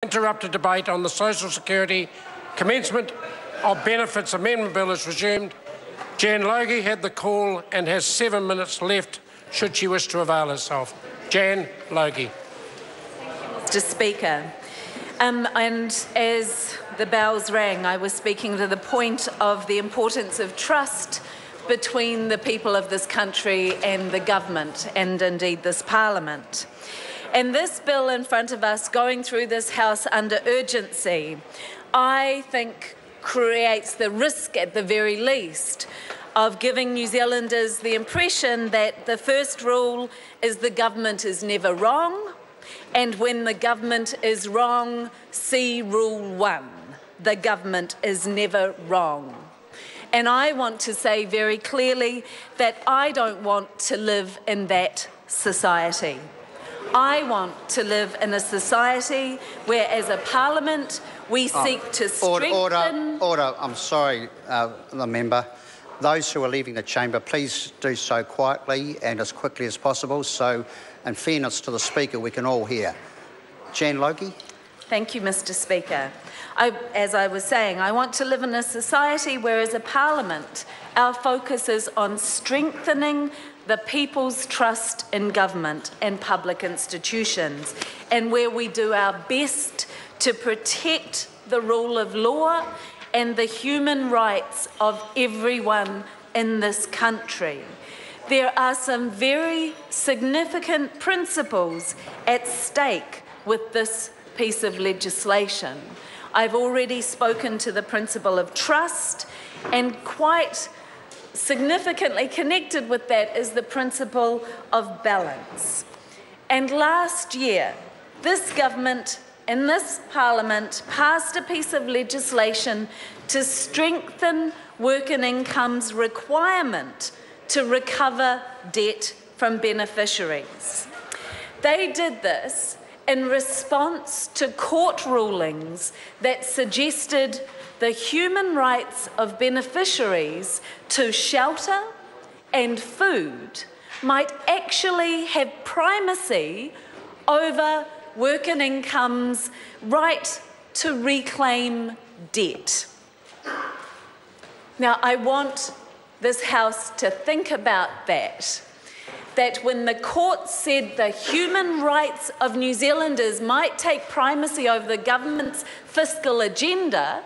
Interrupted debate on the Social Security Commencement of Benefits Amendment Bill is resumed. Jan Logie had the call and has 7 minutes left should she wish to avail herself. Jan Logie. Mr. Speaker, and as the bells rang, I was speaking to the point of the importance of trust between the people of this country and the government, and indeed this Parliament. And this bill in front of us, going through this House under urgency, I think creates the risk, at the very least, of giving New Zealanders the impression that the first rule is the government is never wrong, and when the government is wrong, see Rule 1. The government is never wrong. And I want to say very clearly that I don't want to live in that society. I want to live in a society where, as a Parliament, we seek to strengthen... Order. I'm sorry, the member. Those who are leaving the chamber, please do so quietly and as quickly as possible, so, in fairness to the Speaker, we can all hear. Jan Logie. Thank you, Mr. Speaker. As I was saying, I want to live in a society where, as a Parliament, our focus is on strengthening the people's trust in government and public institutions, and where we do our best to protect the rule of law and the human rights of everyone in this country. There are some very significant principles at stake with this piece of legislation. I've already spoken to the principle of trust, and quite significantly connected with that is the principle of balance. And last year, this government in this Parliament passed a piece of legislation to strengthen work and income's requirement to recover debt from beneficiaries. They did this in response to court rulings that suggested the human rights of beneficiaries to shelter and food might actually have primacy over work and income's right to reclaim debt. Now, I want this House to think about that when the court said the human rights of New Zealanders might take primacy over the government's fiscal agenda,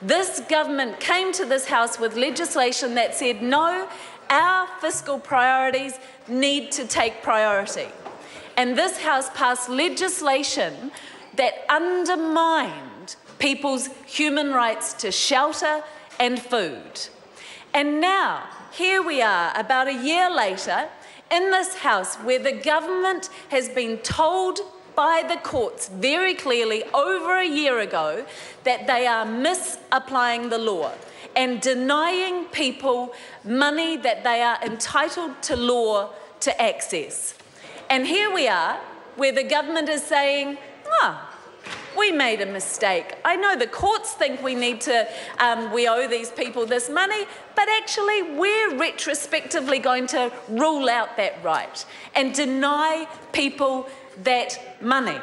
this government came to this House with legislation that said, no, our fiscal priorities need to take priority. And this House passed legislation that undermined people's human rights to shelter and food. And now, here we are, about a year later, in this House, where the government has been told by the courts very clearly over a year ago that they are misapplying the law and denying people money that they are entitled to law to access. And here we are, where the government is saying, we made a mistake. I know the courts think we owe these people this money, but actually we're retrospectively going to rule out that right and deny people that money.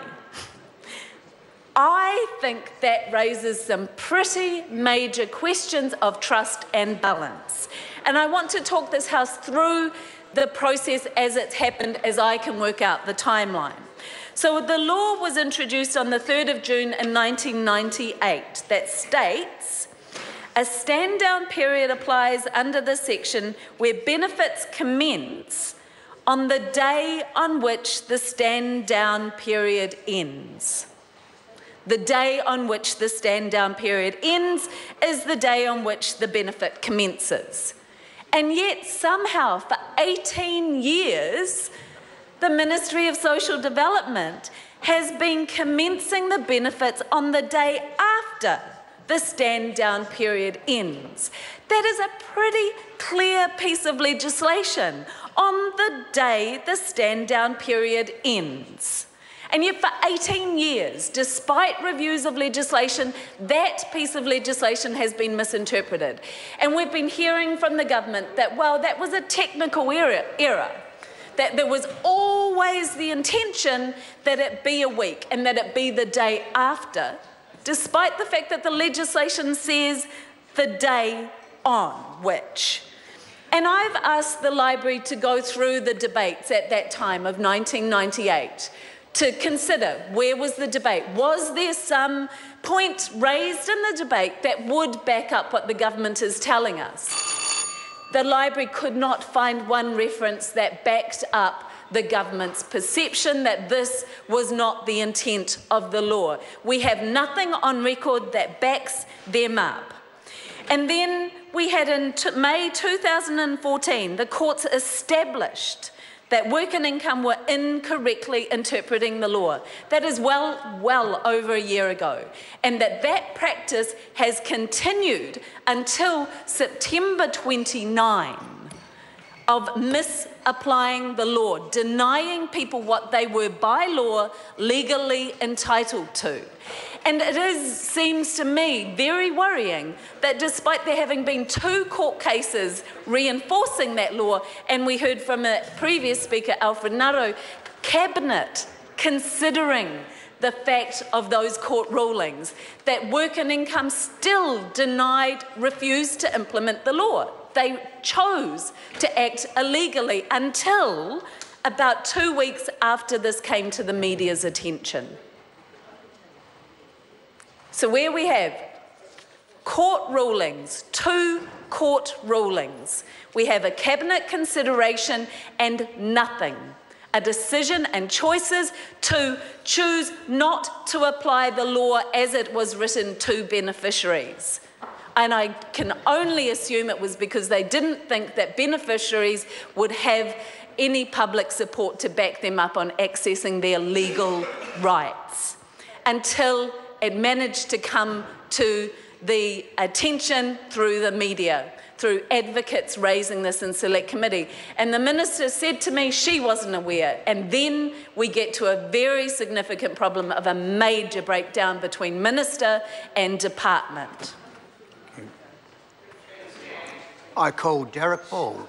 I think that raises some pretty major questions of trust and balance. And I want to talk this House through the process as it's happened, as I can work out the timeline. So the law was introduced on the 3rd of June in 1998 that states a stand-down period applies under this section where benefits commence on the day on which the stand-down period ends. The day on which the stand-down period ends is the day on which the benefit commences. And yet, somehow, for 18 years, the Ministry of Social Development has been commencing the benefits on the day after the stand-down period ends. That is a pretty clear piece of legislation, on the day the stand-down period ends. And yet for 18 years, despite reviews of legislation, that piece of legislation has been misinterpreted. And we've been hearing from the government that, well, that was a technical error. that there was always the intention that it be a week and that it be the day after, despite the fact that the legislation says the day on which. And I've asked the library to go through the debates at that time of 1998 to consider where was the debate. Was there some point raised in the debate that would back up what the government is telling us? The library could not find one reference that backed up the government's perception that this was not the intent of the law. We have nothing on record that backs them up. And then we had in May 2014, the courts established that work and income were incorrectly interpreting the law. That is well over a year ago. And that practice has continued until September 29 of misapplying the law, denying people what they were by law legally entitled to. And it seems to me very worrying that despite there having been 2 court cases reinforcing that law, and we heard from a previous speaker, Alfred Naro, Cabinet considering the fact of those court rulings, that work and income still refused to implement the law. They chose to act illegally until about 2 weeks after this came to the media's attention. So where we have court rulings, 2 court rulings, we have a cabinet consideration and nothing, a decision and choices to choose not to apply the law as it was written to beneficiaries. And I can only assume it was because they didn't think that beneficiaries would have any public support to back them up on accessing their legal rights, until it managed to come to the attention through the media, through advocates raising this in select committee. And the minister said to me she wasn't aware. And then we get to a very significant problem of a major breakdown between minister and department. I call Derek Ball.